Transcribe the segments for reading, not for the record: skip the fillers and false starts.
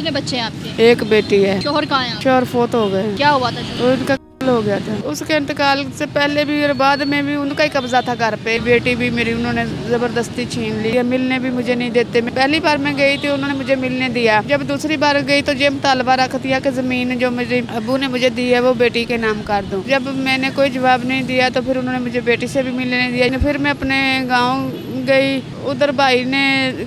कितने बच्चे हैं आपके? एक बेटी है। शोहर कहाँ हैं? शोहर फोत हो गए। क्या हुआ था? उनका हो गया था। उसके इंतकाल से पहले भी और बाद में भी उनका ही कब्जा था घर पे। बेटी भी मेरी उन्होंने जबरदस्ती छीन ली। मिलने भी मुझे नहीं देते। पहली बार मैं गई थी उन्होंने मुझे मिलने दिया। जब दूसरी बार गई तो ये मुतालबा रख दिया कि जमीन जो मेरे अबू ने मुझे दी है वो बेटी के नाम कर दूं। जब मैंने कोई जवाब नहीं दिया तो फिर उन्होंने मुझे बेटी से भी मिलने नहीं दिया। फिर मैं अपने गाँव गई, उधर भाई ने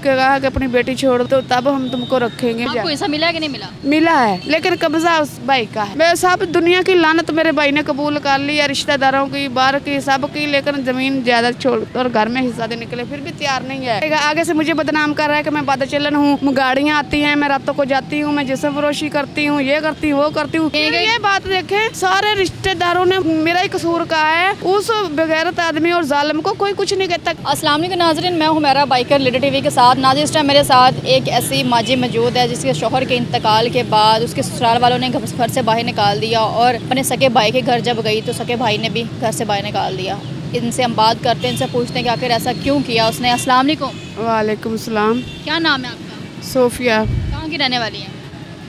कहा कि अपनी बेटी छोड़ दो तब हम तुमको रखेंगे। आपको ऐसा मिला है कि नहीं मिला? मिला है, लेकिन कब्जा उस भाई का है। मैं सब दुनिया की लानत मेरे भाई ने कबूल कर लिया, रिश्तेदारों की, बाहर की, सब की, लेकिन जमीन ज्यादा छोड़ और घर में हिस्सा देने के लिए फिर भी तैयार नहीं है। आगे से मुझे बदनाम कर रहा है कि मैं बदचलन हूँ, गाड़ियाँ आती हैं, मैं रातों को जाती हूँ, मैं जिस्म फरोशी करती हूँ, ये करती हूँ, वो करती हूँ। ये बात देखे सारे रिश्तेदारों ने मेरा ही कसूर कहा है। उस बेगैरत आदमी और जालिम को कोई कुछ नहीं कहता। अस्सलाम वालेकुम नाज़रीन, मैं हुमैरा बाइकर लीडर टीवी के साथ। नाज़रीन, इस टाइम मेरे साथ एक ऐसी माजी मौजूद है जिसके शोहर के इंतकाल के बाद उसके ससुराल वालों ने घर से बाहर निकाल दिया और अपने सके भाई के घर जब गई तो सके भाई ने भी घर से बाहर निकाल दिया। इनसे हम बात करते हैं, इनसे पूछते हैं कि आखिर ऐसा क्यों किया उसने। अस्सलाम वालेकुम। वालेकुम सलाम। क्या नाम है आपका? सोफिया। कहाँ की रहने वाली हैं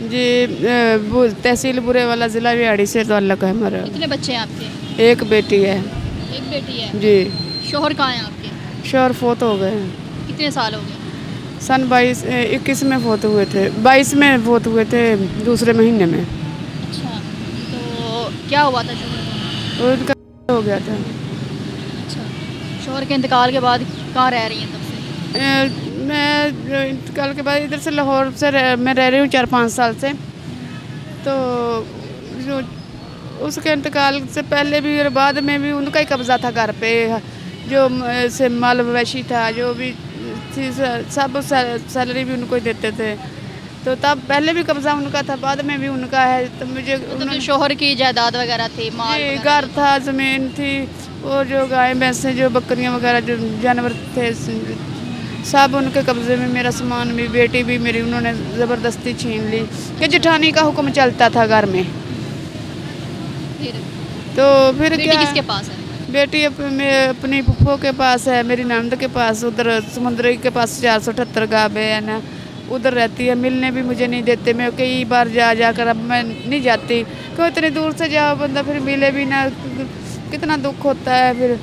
जी? तहसील बुरेवाला, जिला रियाड़ी से ताल्लुक है हमारा। कितने बच्चे हैं आपके? एक बेटी है। एक बेटी है जी। शोहर कहाँ हैं आपके? शोहर फोत हो गए। कितने साल हो गए? सन 21 में फोत हुए थे, 22 में फोत हुए थे, दूसरे महीने में। अच्छा, तो क्या हुआ था शोहर को? उनका हो गया था। अच्छा, शोहर के इंतकाल के बाद कहाँ रह रही हैं तब से? मैं इंतकाल के बाद इधर से लाहौर से मैं रह रही हूँ 4-5 साल से। तो जो उसके इंतकाल से पहले भी और बाद में भी उनका ही कब्जा था घर पे। जो से माल मवेशी था, जो भी थी, सब सैलरी भी उनको ही देते थे। तो तब पहले भी कब्जा उनका था, बाद में भी उनका है। तो मुझे तो शोहर की जायदाद वगैरह थी, माल घर था, ज़मीन थी, और जो गाय भैंसे, जो बकरियां वगैरह, जो जानवर थे, सब उनके कब्जे में। मेरा सामान भी, बेटी भी मेरी उन्होंने ज़बरदस्ती छीन ली कि जेठानी का हुक्म चलता था घर में। तो फिर क्या, किसके पास है बेटी? अपनी फुफ्फो के पास है, मेरी नंद के पास, उधर समुद्री के पास 478 गाँव है ना, उधर रहती है। मिलने भी मुझे नहीं देते। मैं कई बार जाकर अब मैं नहीं जाती, क्यों इतनी दूर से जाओ बंदा फिर मिले भी ना, कितना दुख होता है। फिर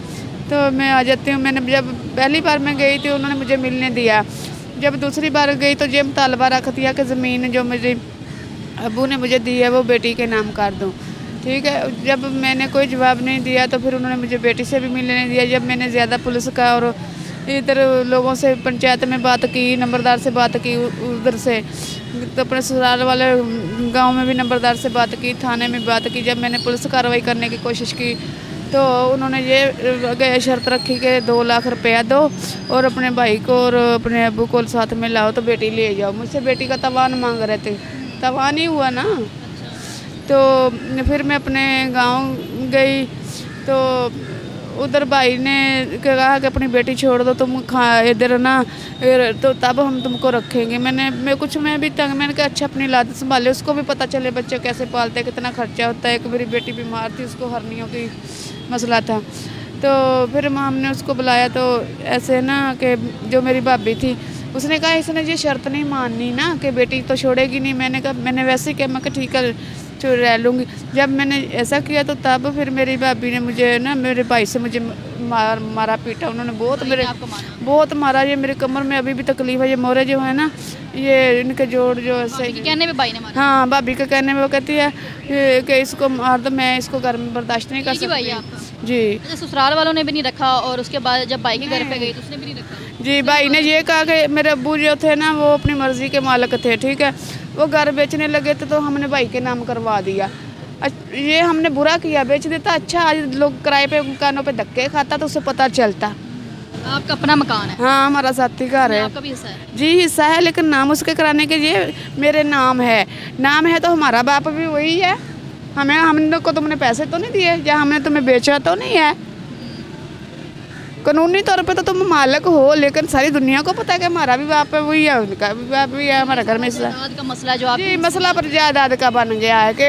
तो मैं आ जाती हूँ। मैंने जब पहली बार मैं गई थी उन्होंने मुझे मिलने दिया। जब दूसरी बार गई तो ये मुतालबा रख दिया कि ज़मीन जो मेरे अबू ने मुझे दी है वो बेटी के नाम कर दूँ। ठीक है। जब मैंने कोई जवाब नहीं दिया तो फिर उन्होंने मुझे बेटी से भी मिलने नहीं दिया। जब मैंने ज़्यादा पुलिस का और इधर लोगों से, पंचायत में बात की, नंबरदार से बात की उधर से, तो अपने ससुराल वाले गांव में भी नंबरदार से बात की, थाने में बात की। जब मैंने पुलिस कार्रवाई करने की कोशिश की तो उन्होंने ये शर्त रखी कि 2 लाख रुपया दो और अपने भाई को और अपने अबू को साथ में लाओ तो बेटी ले जाओ। मुझसे बेटी का तवान मांग रहे थे, तवान ही हुआ ना। तो फिर मैं अपने गांव गई तो उधर भाई ने कहा कि अपनी बेटी छोड़ दो, तुम इधर ना, तो तब हम तुमको रखेंगे। मैं भी तंग, मैंने कहा अच्छा अपनी लाद संभाले, उसको भी पता चले बच्चे कैसे पालते हैं, कितना खर्चा होता है। एक मेरी बेटी बीमार थी, उसको हर्नियों की मसला था। तो फिर हमने उसको बुलाया तो ऐसे ना कि जो मेरी भाभी थी उसने कहा इसने ये शर्त नहीं माननी ना कि बेटी तो छोड़ेगी नहीं। मैंने कहा, मैंने वैसे ही कहा, मैं कहा ठीक है रह लूँगी। जब मैंने ऐसा किया तो तब फिर मेरी भाभी ने मुझे ना, मेरे भाई से मुझे मारा पीटा। उन्होंने बहुत मारा। ये मेरी कमर में अभी भी तकलीफ है। ये मोरे जो है ना, ये इनके जोड़ जो ऐसे कहने में भाई ने मारा। हाँ, भाभी के कहने में वो कहती है कि इसको मार दो, मैं इसको घर में बर्दाश्त नहीं कर सकती। जी। ससुराल वालों ने भी नहीं रखा और उसके बाद जब भाई के घर पे गई तो उसने भी नहीं रखा। जी। भाई ने ये कहा कि मेरे अब्बू जो थे ना वो अपनी मर्जी के मालिक थे। ठीक है। वो घर बेचने लगे थे तो हमने भाई के नाम करवा दिया। ये हमने बुरा किया, बेच देता। अच्छा, आज लोग किराए पे मकानों पे धक्के खाता तो उसे पता चलता। आपका अपना मकान है? हाँ, हमारा साथी घर है। आपका भी हिस्सा है? जी, हिस्सा है, लेकिन नाम उसके कराने के लिए मेरे नाम है। नाम है तो हमारा बाप भी वही है। हमने को तुमने पैसे तो नहीं दिए या हमने तुम्हें बेचा तो नहीं है। कानूनी तौर पे तो तुम मालिक हो, लेकिन सारी दुनिया को पता है कि हमारा भी बाप है वही है, उनका भी बाप भी है। हमारा घर में का मसला जो जी, मसला पर जायदाद का बन गया है कि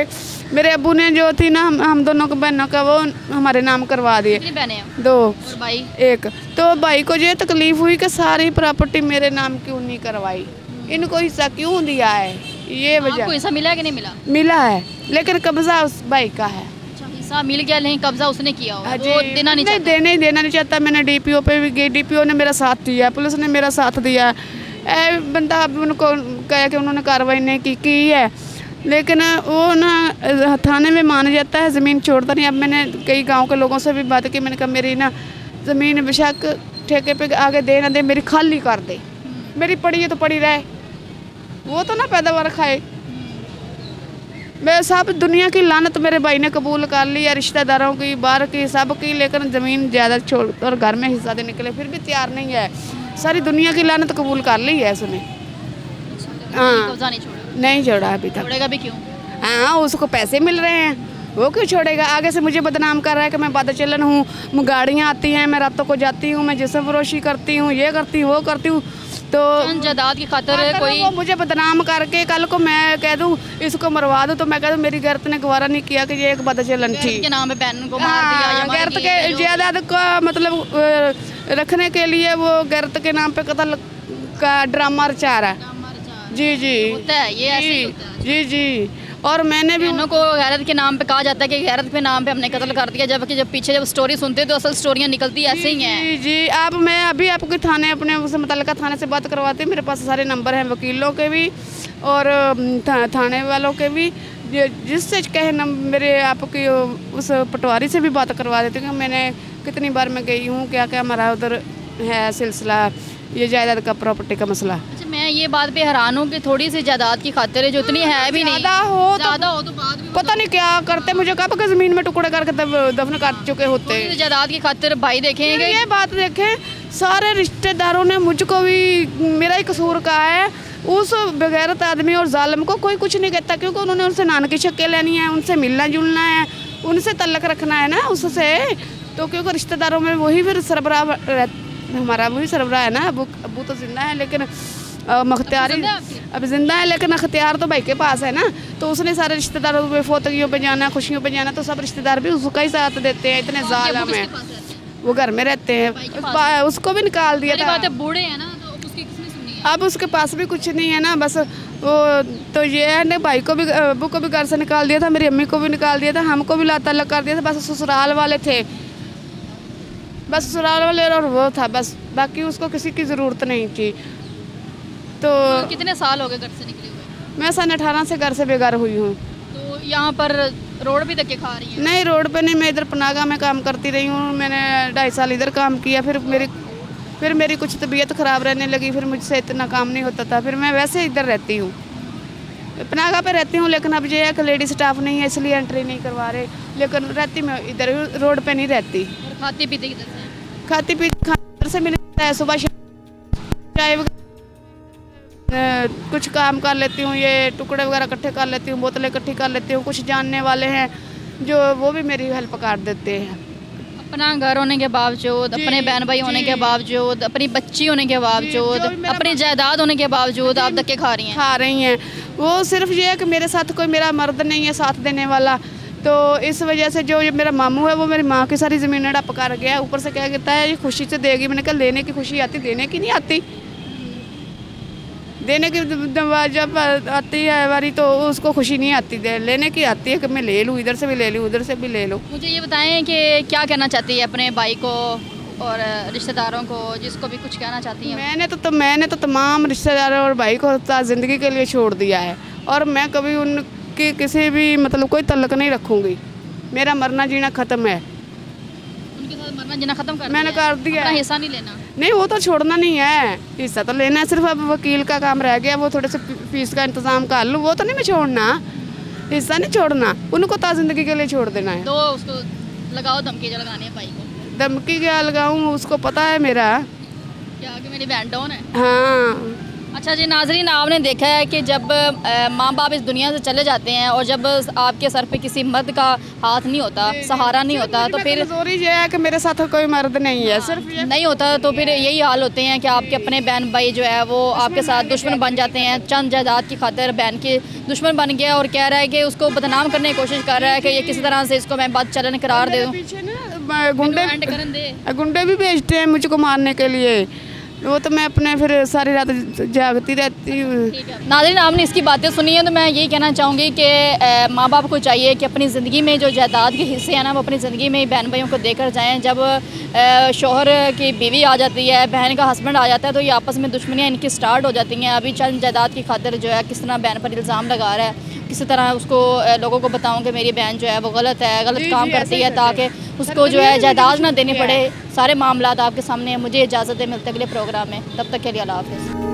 मेरे अब्बू ने जो थी ना, हम दोनों को बहनों का वो हमारे नाम करवा दिए। कितनी बहनें हैं? 2 और भाई? 1। तो भाई को ये तकलीफ हुई कि सारी प्रॉपर्टी मेरे नाम क्यों नहीं करवाई, इनको हिस्सा क्यों दिया है। ये वजह। आपको हिस्सा मिला है कि नहीं मिला? मिला है, लेकिन कब्जा उस भाई का है। अच्छा, हिस्सा मिल गया लेकिन कब्जा उसने किया होगा, वो देना नहीं चाहता। देना नहीं चाहता। मैंने डीपीओ पे भी गई, डीपीओ ने मेरा साथ दिया, पुलिस ने मेरा साथ दिया। बंदा अब उनको कहा कि उन्होंने कार्रवाई नहीं की है, लेकिन वो ना थाने में मान जाता है, ज़मीन छोड़ता नहीं। अब मैंने कई गांव के लोगों से भी बात की, मैंने कहा मेरी ना ज़मीन बेशक ठेके पे आगे दे ना दे, मेरी खाली कर दे, मेरी पड़ी है तो पड़ी रहे, वो तो ना पैदावार खाए। मैं सब दुनिया की लानत मेरे भाई ने कबूल कर ली है, रिश्तेदारों की, बाहर की, सब की, लेकिन ज़मीन ज़्यादा छोड़ और घर में हिस्सा देने के लिए फिर भी तैयार नहीं है। सारी दुनिया की लानत कबूल कर ली है उसने। हाँ, कब्जा नहीं छोड़ा? नहीं छोड़ा अभी तक। छोड़ेगा भी क्यों? हाँ, उसको पैसे मिल रहे हैं, वो क्यों छोड़ेगा? आगे से मुझे बदनाम कर रहा है कि मैं बदचलन हूँ, गाड़ियाँ आती हैं, मैं रातों को जाती हूँ, मैं जिस्म फरोशी करती हूँ, ये करती हूँ, वो करती हूँ। तो जायदाद की खातिर कोई वो मुझे बदनाम करके कल को मैं कह दूँ इसको मरवा दूँ, तो मैं कह दूँ मेरी गैरत ने गवारा नहीं किया कि ये एक बदचलन थी के नाम पे बहन को मार दिया या मार गैरत दिया, के जायदाद का मतलब रखने के लिए वो गैरत के नाम पे कत्ल का ड्रामा रचा रहा है। जी जी, होता है ये, ऐसे ही होता है। जी जी। और मैंने भी बहनों को गैरत के नाम पे कहा जाता है कि गैरत के नाम पे हमने कत्ल कर दिया, जबकि जब पीछे जब स्टोरी सुनते हैं तो असल स्टोरियाँ निकलती ऐसे ही हैं। जी जी। अब मैं अभी आपके थाने अपने उस मुतल्लिका थाने से बात करवाती हूँ, मेरे पास सारे नंबर हैं वकीलों के भी और थाने वालों के भी, जिससे कहे मेरे आपकी उस पटवारी से भी बात करवा देती हूँ। मैंने कितनी बार मैं गई हूँ, क्या क्या हमारा उधर है सिलसिला, ये जायदाद का प्रॉपर्टी का मसला। अच्छा, मैं ये बात पे हैरान हूँ कि थोड़ी सी जायदाद की खातिर जो इतनी है भी नहीं, ज़्यादा हो तो बाद में पता नहीं क्या करते, मुझे कब के ज़मीन में टुकड़े करके दफन कर चुके होते। जायदाद की खातिर भाई देखेंगे। ये बात देखें, सारे रिश्तेदारों ने मुझको भी मेरा ही कसूर कहा है, उस बेगैरत आदमी और जालिम को कोई कुछ नहीं कहता, क्योंकि उन्होंने उनसे नान की शक्ल लेनी है, उनसे मिलना जुलना है, उनसे तल्लक रखना है ना उससे, तो क्योंकि रिश्तेदारों में वही फिर सरबराह हमारा वही सरबराह है ना। अबू तो जिंदा है, लेकिन मख्तियारी अब जिंदा है, लेकिन अख्तियार तो भाई के पास है ना, तो उसने सारे रिश्तेदारों पे फोतगियों पे जाना, खुशियों पे जाना, तो सब रिश्तेदार भी उसका ही साथ देते हैं। इतने जालिम है, वो घर में रहते हैं, उसको भी निकाल दिया था। बूढ़े हैं ना, तो उसकी किसने सुनी है? अब उसके पास भी कुछ नहीं है ना, बस वो तो ये है ना, भाई को भी अबू को भी घर से निकाल दिया था, मेरी अम्मी को भी निकाल दिया था, हमको भी लात तल्लक कर दिया था। बस ससुराल वाले थे, बस ससुराल वाले और वो था बस, बाकी उसको किसी की ज़रूरत नहीं थी। तो कितने साल हो गए घर से निकले हुए? मैं सन 18 से घर से बेघर हुई हूँ। तो यहाँ पर रोड भी धक्के खा रही है? नहीं, रोड पे नहीं, मैं इधर पनागा में काम करती रही हूँ, मैंने 2.5 साल इधर काम किया, फिर मेरी कुछ तबीयत ख़राब रहने लगी, फिर मुझसे इतना काम नहीं होता था, फिर मैं वैसे इधर रहती हूँ, पनागा पे रहती हूँ। लेकिन अब ये है कि लेडी स्टाफ नहीं है, इसलिए एंट्री नहीं करवा रहे, लेकिन रहती मैं इधर, रोड पे नहीं रहती। खाती पीती किधर से? खाती पीती खाने से मिलता है, सुबह चाय कुछ काम कर लेती हूँ, ये टुकड़े वगैरह इकट्ठे कर लेती हूँ, बोतलें इकट्ठी कर लेती हूँ। कुछ जानने वाले हैं जो वो भी मेरी हेल्प कर देते हैं। अपना घर होने के बावजूद, अपने बहन भाई होने के बावजूद, अपनी बच्ची होने के बावजूद, अपनी जायदाद होने के बावजूद आप धक्के खा रही हैं। वो सिर्फ ये है कि मेरे साथ कोई मेरा मर्द नहीं है साथ देने वाला, तो इस वजह से जो ये मेरा मामू है वो मेरी माँ की सारी ज़मीन हड़प कर गया, ऊपर से क्या कहता है ये खुशी से देगी। मैंने कहा लेने की खुशी आती, देने की नहीं आती। देने की जब आती है बारी तो उसको खुशी नहीं आती, लेने की आती है कि मैं ले लूँ, इधर से भी ले लूँ, उधर से भी ले लूँ। मुझे ये बताएं कि क्या कहना चाहती है अपने भाई को और रिश्तेदारों को, जिसको भी कुछ कहना चाहती हैं? मैंने तो तमाम रिश्तेदारों और भाई को ज़िंदगी के लिए छोड़ दिया है, और मैं कभी उनकी किसी भी मतलब कोई तल्लक नहीं रखूँगी। मेरा मरना जीना ख़त्म है। उनके साथ मरना जीना ख़त्म कर मैंने कर दिया। हिस्सा नहीं लेना? नहीं, वो तो छोड़ना नहीं है, हिस्सा तो लेना है, सिर्फ अब वकील का काम रह गया, वो थोड़े से फीस का इंतज़ाम कर लूँ, वो तो नहीं मैं छोड़ना, हिस्सा नहीं छोड़ना, उनको तो ज़िंदगी के लिए छोड़ देना है। तो उसको लगाओ धमकी जो लगानी है भाई को। धमकी क्या लगाऊँ, उसको पता है मेरा क्या कि मेरी बहन डाउन है। हाँ। अच्छा जी नाजरीन, आपने देखा है कि जब माँ बाप इस दुनिया से चले जाते हैं और जब आपके सर पे किसी मर्द का हाथ नहीं होता, सहारा नहीं होता, तो फिर कमजोरी ये है कि मेरे साथ कोई मर्द नहीं है, सिर्फ नहीं होता, तो फिर यही हाल होते हैं कि आपके अपने बहन भाई जो है वो आपके साथ दुश्मन बन जाते हैं। चंद जायदाद की खातिर बहन के दुश्मन बन गया और कह रहा है कि उसको बदनाम करने की कोशिश कर रहा है कि ये किसी तरह से इसको मैं बात चलन करार दे दूँ। गुंडे भी भेजते हैं मुझको मारने के लिए, वो तो मैं अपने फिर सारी रात जागती रहती हूँ। नाज़रीन, आपने इसकी बातें सुनी हैं, तो मैं यही कहना चाहूँगी कि माँ बाप को चाहिए कि अपनी ज़िंदगी में जो जायदाद के हिस्से हैं ना, वो अपनी ज़िंदगी में बहन भाइयों को देकर जाएं। जब शोहर की बीवी आ जाती है, बहन का हस्बैंड आ जाता है, तो ये आपस में दुश्मनियाँ इनकी स्टार्ट हो जाती हैं। अभी चंद जायदाद की खातिर जो है किस तरह बहन पर इल्ज़ाम लगा रहा है, किसी तरह उसको लोगों को बताऊं कि मेरी बहन जो है वो गलत है, गलत काम करती है, ताकि उसको जो है जायदाद ना देनी पड़े। सारे मामलात आपके सामने हैं। मुझे इजाज़त है, मिलते अगले प्रोग्राम में, तब तक के लिए अल्लाह हाफ़िज़।